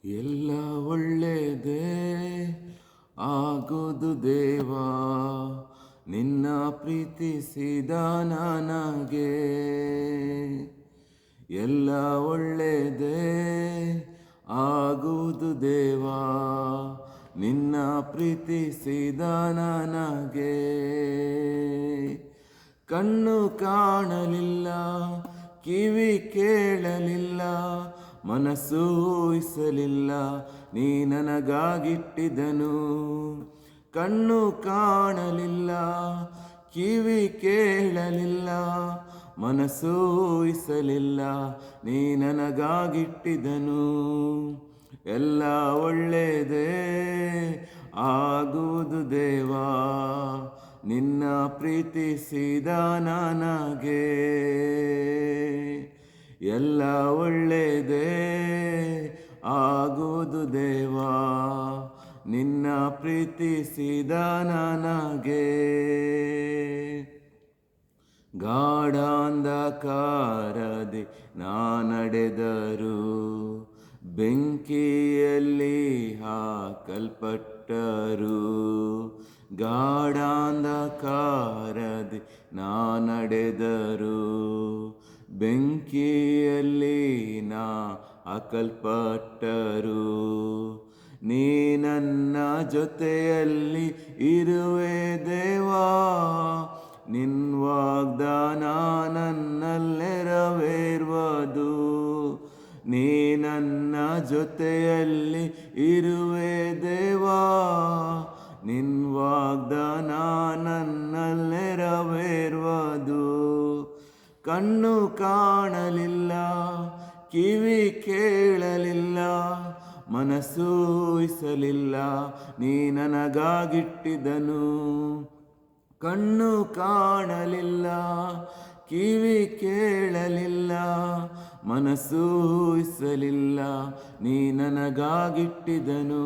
ಎಲ್ಲ ಒಳ್ಳೆಯದೇ ಆಗೋದು ದೇವಾ, ನಿನ್ನ ಪ್ರೀತಿಸಿದ ನನಗೆ. ಎಲ್ಲ ಒಳ್ಳೆಯದೇ ಆಗುವುದು ದೇವಾ, ನಿನ್ನ ಪ್ರೀತಿಸಿದ ನನಗೆ. ಕಣ್ಣು ಕಾಣಲಿಲ್ಲ, ಕಿವಿ ಕೇಳಲಿಲ್ಲ, ಮನಸ್ಸು ಊಹಿಸಲಿಲ್ಲ, ನೀ ನನಗಾಗಿಟ್ಟಿದನು. ಕಣ್ಣು ಕಾಣಲಿಲ್ಲ, ಕಿವಿ ಕೇಳಲಿಲ್ಲ, ಮನಸ್ಸು ಊಹಿಸಲಿಲ್ಲ, ನೀ ನನಗಾಗಿಟ್ಟಿದನು. ಎಲ್ಲ ಒಳ್ಳೆಯದೇ ಆಗುವುದು ದೇವಾ, ನಿನ್ನ ಪ್ರೀತಿಸಿದ ನನಗೆ. ಎಲ್ಲ ಒಳ್ಳೆಯದೇ ಆಗುವುದು ದೇವಾ, ನಿನ್ನ ಪ್ರೀತಿಸಿದ ನನಗೆ. ಗಾಢಾಂಧಕಾರದಿ ನಾ ನಡೆದರು, ಬೆಂಕಿಯಲ್ಲಿ ಹಾಕಲ್ಪಟ್ಟರು. ಗಾಢಾಂಧಕಾರದಿ ನಾ ನಡೆದರು, ಬೆಂಕಿಯಲ್ಲಿ ನಾ ಹಾಕಲ್ಪಟ್ಟರು. ನೀ ನನ್ನ ಜೊತೆಯಲ್ಲಿ ಇರುವೆ ದೇವಾ, ನಿನ್ ವಾಗ್ದಾನ ನನ್ನಲ್ಲೆರವೇರುವುದು. ನೀ ನನ್ನ ಜೊತೆಯಲ್ಲಿ ಇರುವೆ ದೇವಾ, ನಿನ್ ವಾಗ್ದಾನ ನನ್ನಲ್ಲೆರವೇರುವುದು. ಕಣ್ಣು ಕಾಣಲಿಲ್ಲ, ಕಿವಿ ಕೇಳಲಿಲ್ಲ, ಮನಸ್ಸು ಊಹಿಸಲಿಲ್ಲ, ನೀ ನನಗಾಗಿಟ್ಟಿದನು. ಕಣ್ಣು ಕಾಣಲಿಲ್ಲ, ಕಿವಿ ಕೇಳಲಿಲ್ಲ, ಮನಸ್ಸು ಊಹಿಸಲಿಲ್ಲ, ನೀ ನನಗಾಗಿಟ್ಟಿದನು.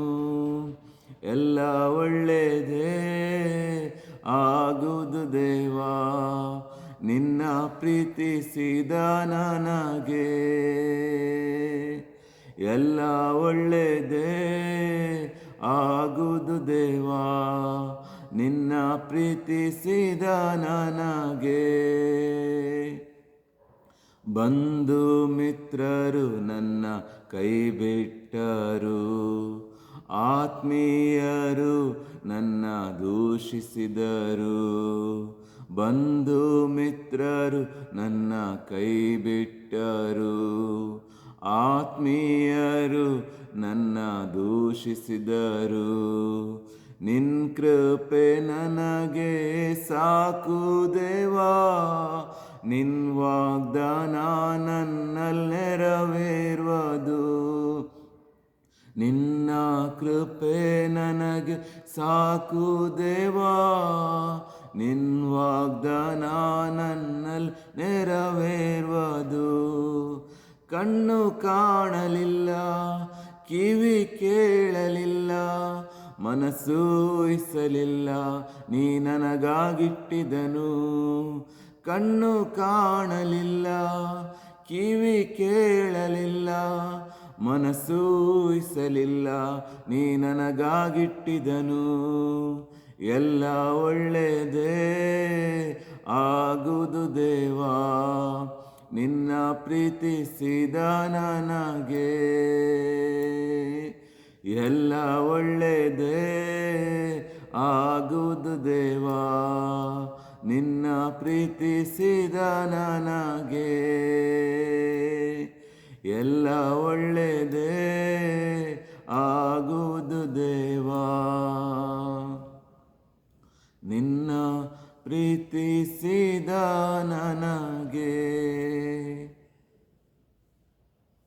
ಎಲ್ಲ ಒಳ್ಳೆಯದೇ ಆಗುವುದು ದೇವಾ, ನಿನ್ನ ಪ್ರೀತಿಸಿದ ನನಗೆ. ಎಲ್ಲ ಒಳ್ಳೆಯದೇ ಆಗುವುದು ದೇವಾ, ನಿನ್ನ ಪ್ರೀತಿಸಿದ ನನಗೆ. ಬಂಧು ಮಿತ್ರರು ನನ್ನ ಕೈ ಬಿಟ್ಟರು, ಆತ್ಮೀಯರು ನನ್ನ ದೂಷಿಸಿದರು. ಬಂಧು ಮಿತ್ರರು ನನ್ನ ಕೈ ಬಿಟ್ಟರು, ಆತ್ಮೀಯರು ನನ್ನ ದೂಷಿಸಿದರು. ನಿನ್ ಕೃಪೆ ನನಗೆ ಸಾಕು ದೇವಾ, ನಿನ್ ವಾಗ್ದಾನ ನನ್ನಲ್ಲೆರವೇರುವುದು. ನಿನ್ನ ಕೃಪೆ ನನಗೆ ಸಾಕು ದೇವಾ, ನಿನ್ ವಾಗ್ದಾನ ನನ್ನಲ್ಲಿ ನೆರವೇರುವುದು. ಕಣ್ಣು ಕಾಣಲಿಲ್ಲ, ಕಿವಿ ಕೇಳಲಿಲ್ಲ, ಮನಸ್ಸು ಊಹಿಸಲಿಲ್ಲ, ನೀ ನನಗಾಗಿಟ್ಟಿದನು. ಕಣ್ಣು ಕಾಣಲಿಲ್ಲ, ಕಿವಿ ಕೇಳಲಿಲ್ಲ, ಮನಸ್ಸು ಊಹಿಸಲಿಲ್ಲ, ನೀ ನನಗಾಗಿಟ್ಟಿದನು. ಎಲ್ಲ ಒಳ್ಳೆಯದೇ ಆಗುವುದು ದೇವಾ, ನಿನ್ನ ಪ್ರೀತಿಸಿದ ನನಗೆ. ಎಲ್ಲ ಒಳ್ಳೆಯದೇ ಆಗುವುದು ದೇವಾ, ನಿನ್ನ ಪ್ರೀತಿಸಿದ ನನಗೆ. ಎಲ್ಲ ಒಳ್ಳೆಯದೇ ಆಗುವುದು ದೇವಾ, ನಿನ್ನ ಪ್ರೀತಿಸಿದ ನನಗೆ.